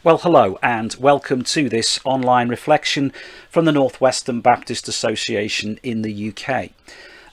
Well, hello and welcome to this online reflection from the Northwestern Baptist Association in the UK.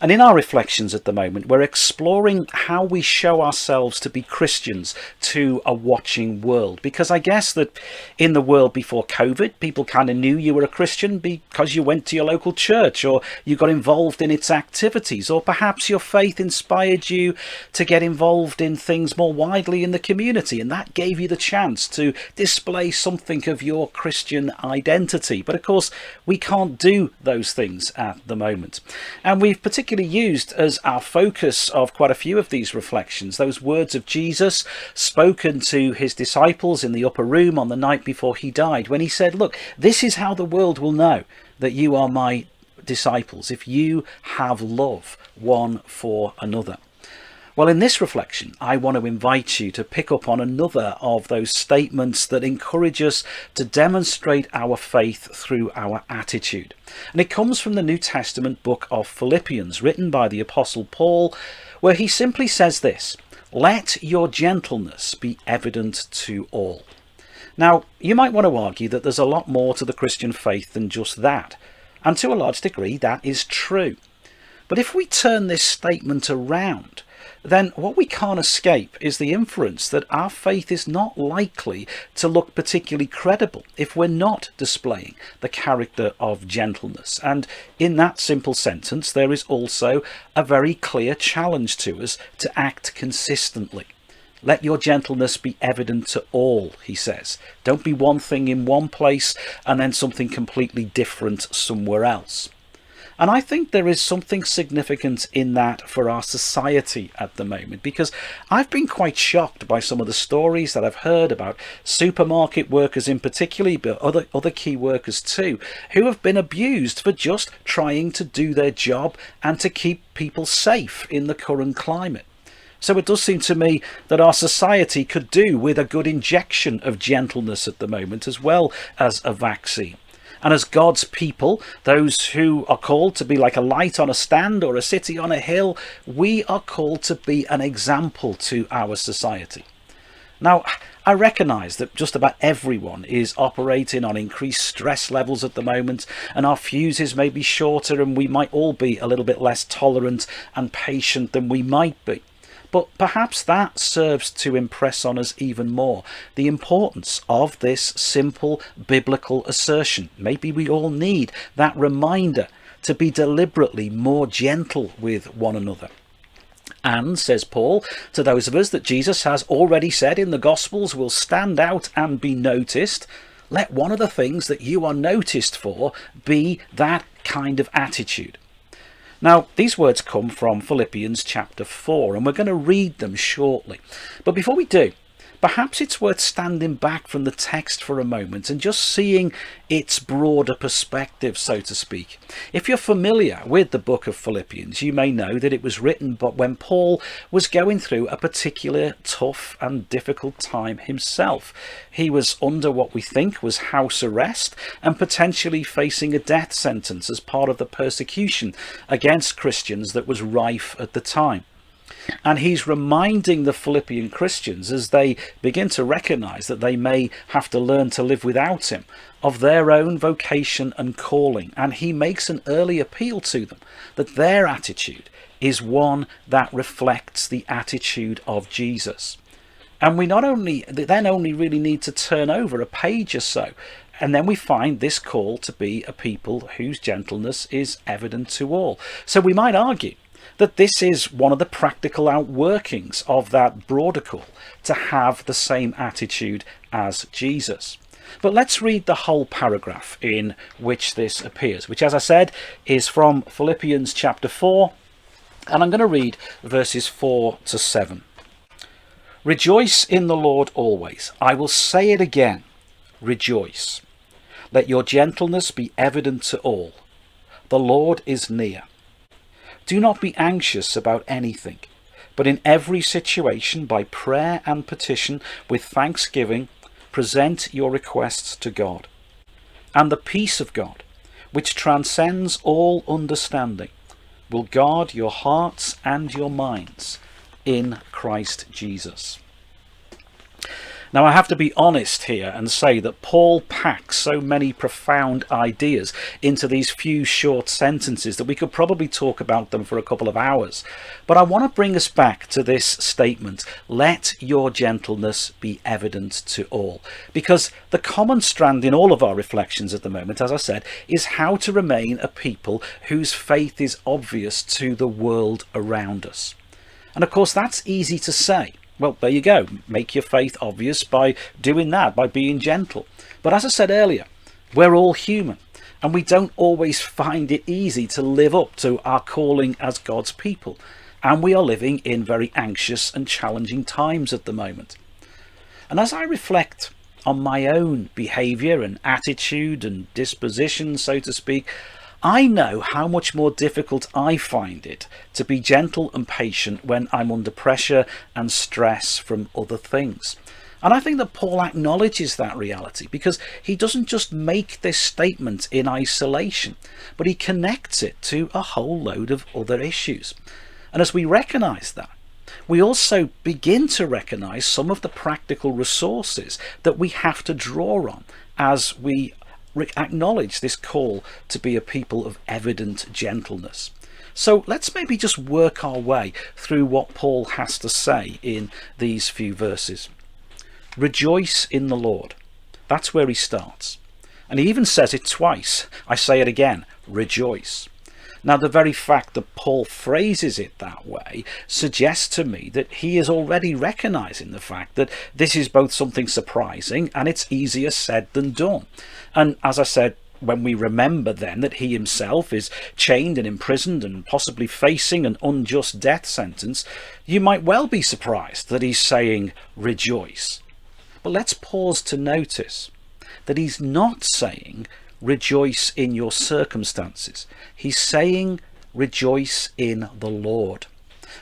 And in our reflections at the moment, we're exploring how we show ourselves to be Christians to a watching world. Because I guess that in the world before COVID, people kind of knew you were a Christian because you went to your local church or you got involved in its activities, or perhaps your faith inspired you to get involved in things more widely in the community, and that gave you the chance to display something of your Christian identity. But of course, we can't do those things at the moment. And we've particularly used as our focus of quite a few of these reflections those words of Jesus spoken to his disciples in the upper room on the night before he died, when he said, look, this is how the world will know that you are my disciples, if you have love one for another. Well, in this reflection, I want to invite you to pick up on another of those statements that encourage us to demonstrate our faith through our attitude. And it comes from the New Testament book of Philippians, written by the Apostle Paul, where he simply says this: "Let your gentleness be evident to all." Now, you might want to argue that there's a lot more to the Christian faith than just that. And to a large degree, that is true. But if we turn this statement around, then what we can't escape is the inference that our faith is not likely to look particularly credible if we're not displaying the character of gentleness. And in that simple sentence, there is also a very clear challenge to us to act consistently. Let your gentleness be evident to all, he says. Don't be one thing in one place and then something completely different somewhere else. And I think there is something significant in that for our society at the moment, because I've been quite shocked by some of the stories that I've heard about supermarket workers in particular, but other key workers too, who have been abused for just trying to do their job and to keep people safe in the current climate. So it does seem to me that our society could do with a good injection of gentleness at the moment, as well as a vaccine. And as God's people, those who are called to be like a light on a stand or a city on a hill, we are called to be an example to our society. Now, I recognise that just about everyone is operating on increased stress levels at the moment, and our fuses may be shorter and we might all be a little bit less tolerant and patient than we might be. But perhaps that serves to impress on us even more the importance of this simple biblical assertion. Maybe we all need that reminder to be deliberately more gentle with one another. And, says Paul, to those of us that Jesus has already said in the Gospels will stand out and be noticed, let one of the things that you are noticed for be that kind of attitude. Now, these words come from Philippians chapter 4, and we're going to read them shortly. But before we do, perhaps it's worth standing back from the text for a moment and just seeing its broader perspective, so to speak. If you're familiar with the book of Philippians, you may know that it was written when Paul was going through a particular tough and difficult time himself. He was under what we think was house arrest and potentially facing a death sentence as part of the persecution against Christians that was rife at the time. And he's reminding the Philippian Christians, as they begin to recognise that they may have to learn to live without him, of their own vocation and calling. And he makes an early appeal to them that their attitude is one that reflects the attitude of Jesus. And we then only really need to turn over a page or so, and then we find this call to be a people whose gentleness is evident to all. So we might argue that this is one of the practical outworkings of that broader call to have the same attitude as Jesus. But let's read the whole paragraph in which this appears, which, as I said, is from Philippians chapter 4, and I'm going to read verses 4 to 7. Rejoice in the Lord always. I will say it again, rejoice. Let your gentleness be evident to all. The Lord is near. Do not be anxious about anything, but in every situation, by prayer and petition, with thanksgiving, present your requests to God. And the peace of God, which transcends all understanding, will guard your hearts and your minds in Christ Jesus. Now, I have to be honest here and say that Paul packs so many profound ideas into these few short sentences that we could probably talk about them for a couple of hours. But I want to bring us back to this statement, let your gentleness be evident to all. Because the common strand in all of our reflections at the moment, as I said, is how to remain a people whose faith is obvious to the world around us. And of course, that's easy to say. Well, there you go. Make your faith obvious by doing that, by being gentle. But as I said earlier, we're all human, and we don't always find it easy to live up to our calling as God's people. And we are living in very anxious and challenging times at the moment. And as I reflect on my own behaviour and attitude and disposition, so to speak, I know how much more difficult I find it to be gentle and patient when I'm under pressure and stress from other things. And I think that Paul acknowledges that reality, because he doesn't just make this statement in isolation, but he connects it to a whole load of other issues. And as we recognise that, we also begin to recognise some of the practical resources that we have to draw on as we acknowledge this call to be a people of evident gentleness. So let's maybe just work our way through what Paul has to say in these few verses. Rejoice in the Lord. That's where he starts. And he even says it twice. I say it again, rejoice. Now, the very fact that Paul phrases it that way suggests to me that he is already recognizing the fact that this is both something surprising and it's easier said than done. And as I said, when we remember then that he himself is chained and imprisoned and possibly facing an unjust death sentence, you might well be surprised that he's saying rejoice. But let's pause to notice that he's not saying rejoice in your circumstances. He's saying rejoice in the Lord.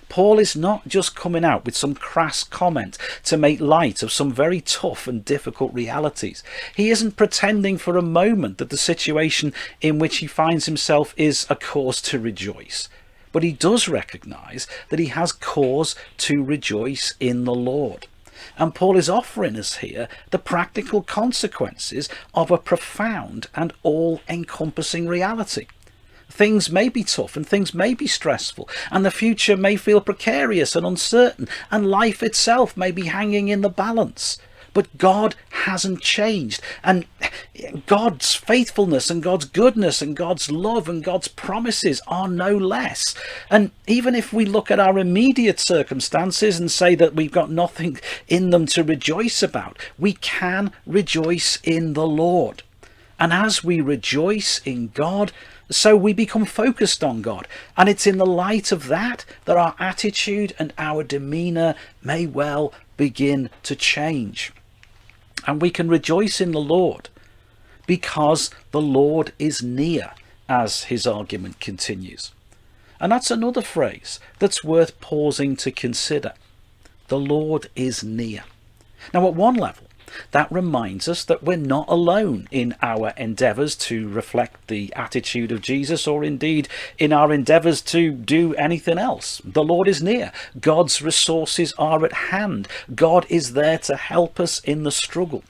Paul is not just coming out with some crass comment to make light of some very tough and difficult realities. He isn't pretending for a moment that the situation in which he finds himself is a cause to rejoice. But he does recognise that he has cause to rejoice in the Lord. And Paul is offering us here the practical consequences of a profound and all-encompassing reality. Things may be tough and things may be stressful, and the future may feel precarious and uncertain, and life itself may be hanging in the balance. But God hasn't changed, and God's faithfulness and God's goodness and God's love and God's promises are no less. And even if we look at our immediate circumstances and say that we've got nothing in them to rejoice about, we can rejoice in the Lord. And as we rejoice in God, so we become focused on God. And it's in the light of that that our attitude and our demeanour may well begin to change. And we can rejoice in the Lord because the Lord is near, as his argument continues. And that's another phrase that's worth pausing to consider. The Lord is near. Now, at one level, that reminds us that we're not alone in our endeavours to reflect the attitude of Jesus, or indeed in our endeavours to do anything else. The Lord is near. God's resources are at hand. God is there to help us in the struggle.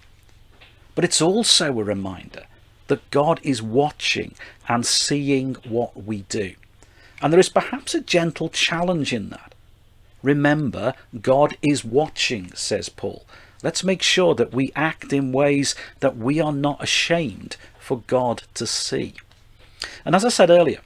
But it's also a reminder that God is watching and seeing what we do. And there is perhaps a gentle challenge in that. Remember, God is watching, says Paul. Let's make sure that we act in ways that we are not ashamed for God to see. And as I said earlier,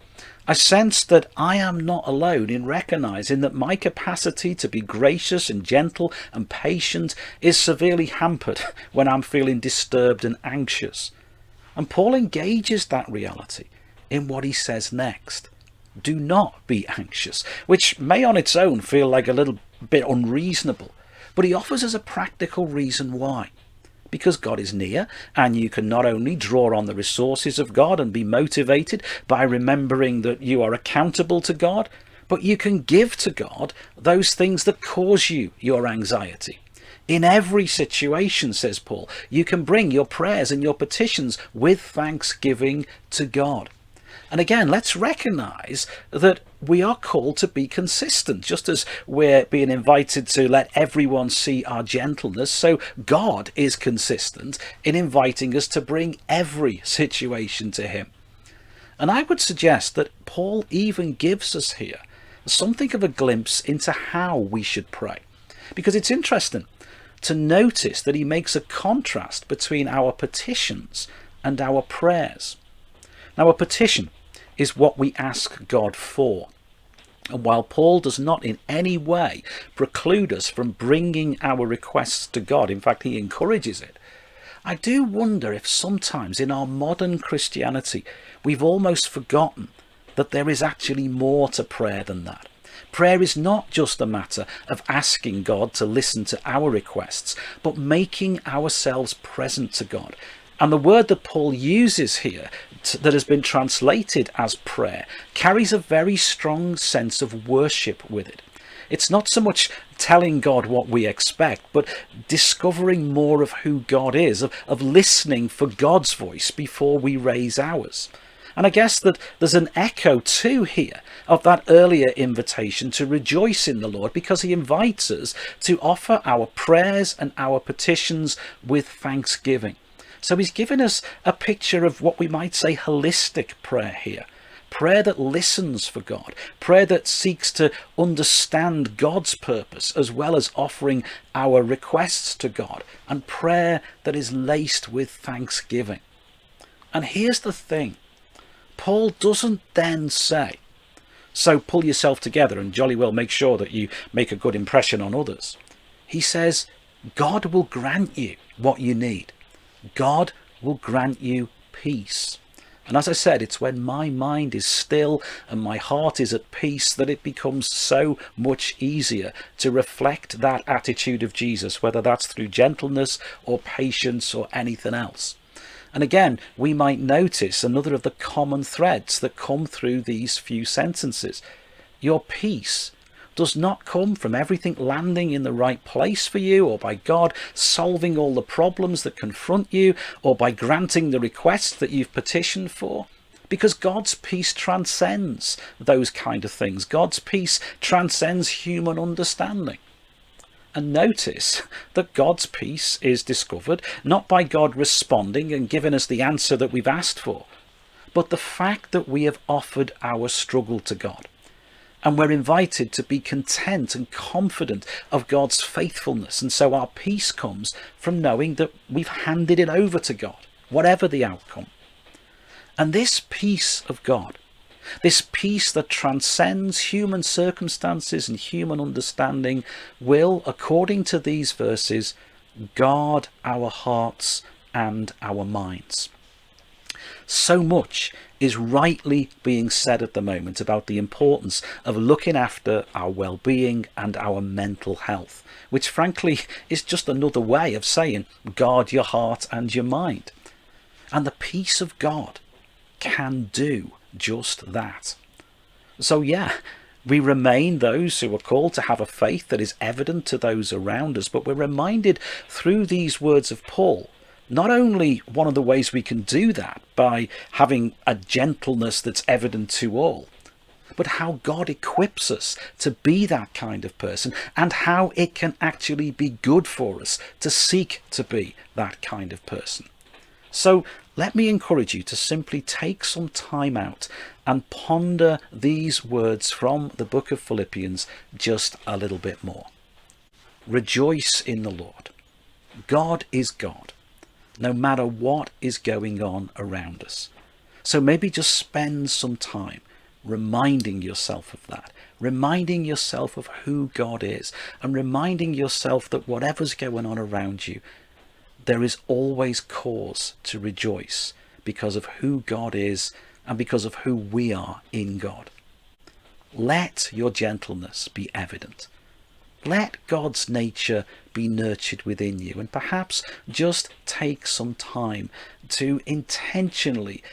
I sense that I am not alone in recognizing that my capacity to be gracious and gentle and patient is severely hampered when I'm feeling disturbed and anxious. And Paul engages that reality in what he says next. Do not be anxious, which may on its own feel like a little bit unreasonable. But he offers us a practical reason why. Because God is near, and you can not only draw on the resources of God and be motivated by remembering that you are accountable to God, but you can give to God those things that cause you your anxiety. In every situation, says Paul, you can bring your prayers and your petitions with thanksgiving to God. And again, let's recognize that we are called to be consistent. Just as we're being invited to let everyone see our gentleness, so God is consistent in inviting us to bring every situation to him. And I would suggest that Paul even gives us here something of a glimpse into how we should pray. Because it's interesting to notice that he makes a contrast between our petitions and our prayers. Now, a petition is what we ask God for. And while Paul does not in any way preclude us from bringing our requests to God, in fact, he encourages it, I do wonder if sometimes in our modern Christianity we've almost forgotten that there is actually more to prayer than that. Prayer is not just a matter of asking God to listen to our requests, but making ourselves present to God. And the word that Paul uses here that has been translated as prayer carries a very strong sense of worship with it. It's not so much telling God what we expect, but discovering more of who God is, of listening for God's voice before we raise ours. And I guess that there's an echo too here of that earlier invitation to rejoice in the Lord, because he invites us to offer our prayers and our petitions with thanksgiving. So he's given us a picture of what we might say holistic prayer here. Prayer that listens for God, prayer that seeks to understand God's purpose as well as offering our requests to God, and prayer that is laced with thanksgiving. And here's the thing, Paul doesn't then say, so pull yourself together and jolly well make sure that you make a good impression on others. He says, God will grant you what you need. God will grant you peace. And as I said, it's when my mind is still and my heart is at peace that it becomes so much easier to reflect that attitude of Jesus, whether that's through gentleness or patience or anything else. And again, we might notice another of the common threads that come through these few sentences. Your peace does not come from everything landing in the right place for you, or by God solving all the problems that confront you, or by granting the requests that you've petitioned for. Because God's peace transcends those kind of things. God's peace transcends human understanding. And notice that God's peace is discovered not by God responding and giving us the answer that we've asked for, but the fact that we have offered our struggle to God. And we're invited to be content and confident of God's faithfulness. And so our peace comes from knowing that we've handed it over to God, whatever the outcome. And this peace of God, this peace that transcends human circumstances and human understanding, will, according to these verses, guard our hearts and our minds. So much is rightly being said at the moment about the importance of looking after our well-being and our mental health, which frankly is just another way of saying guard your heart and your mind. And the peace of God can do just that. So yeah, we remain those who are called to have a faith that is evident to those around us, but we're reminded through these words of Paul not only one of the ways we can do that by having a gentleness that's evident to all, but how God equips us to be that kind of person, and how it can actually be good for us to seek to be that kind of person. So let me encourage you to simply take some time out and ponder these words from the book of Philippians just a little bit more. Rejoice in the Lord. God is God, no matter what is going on around us. So maybe just spend some time reminding yourself of that, reminding yourself of who God is, and reminding yourself that whatever's going on around you, there is always cause to rejoice because of who God is and because of who we are in God. Let your gentleness be evident. Let God's nature be nurtured within you, and perhaps just take some time to intentionally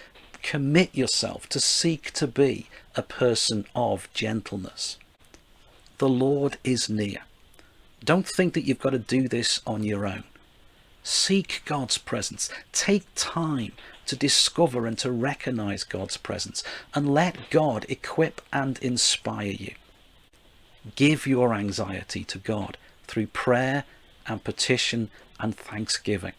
commit yourself to seek to be a person of gentleness. The Lord is near. Don't think that you've got to do this on your own. Seek God's presence. Take time to discover and to recognize God's presence, and let God equip and inspire you. Give your anxiety to God through prayer and petition and thanksgiving.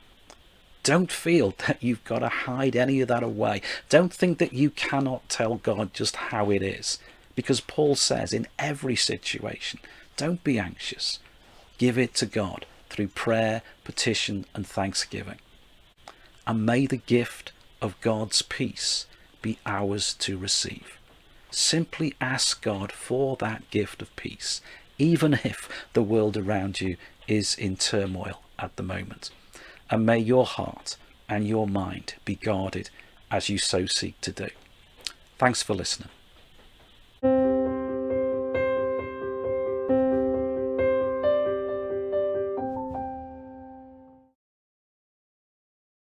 Don't feel that you've got to hide any of that away. Don't think that you cannot tell God just how it is, because Paul says in every situation, don't be anxious. Give it to God through prayer, petition and thanksgiving. And may the gift of God's peace be ours to receive. Simply ask God for that gift of peace, even if the world around you is in turmoil at the moment. And may your heart and your mind be guarded as you so seek to do. Thanks for listening.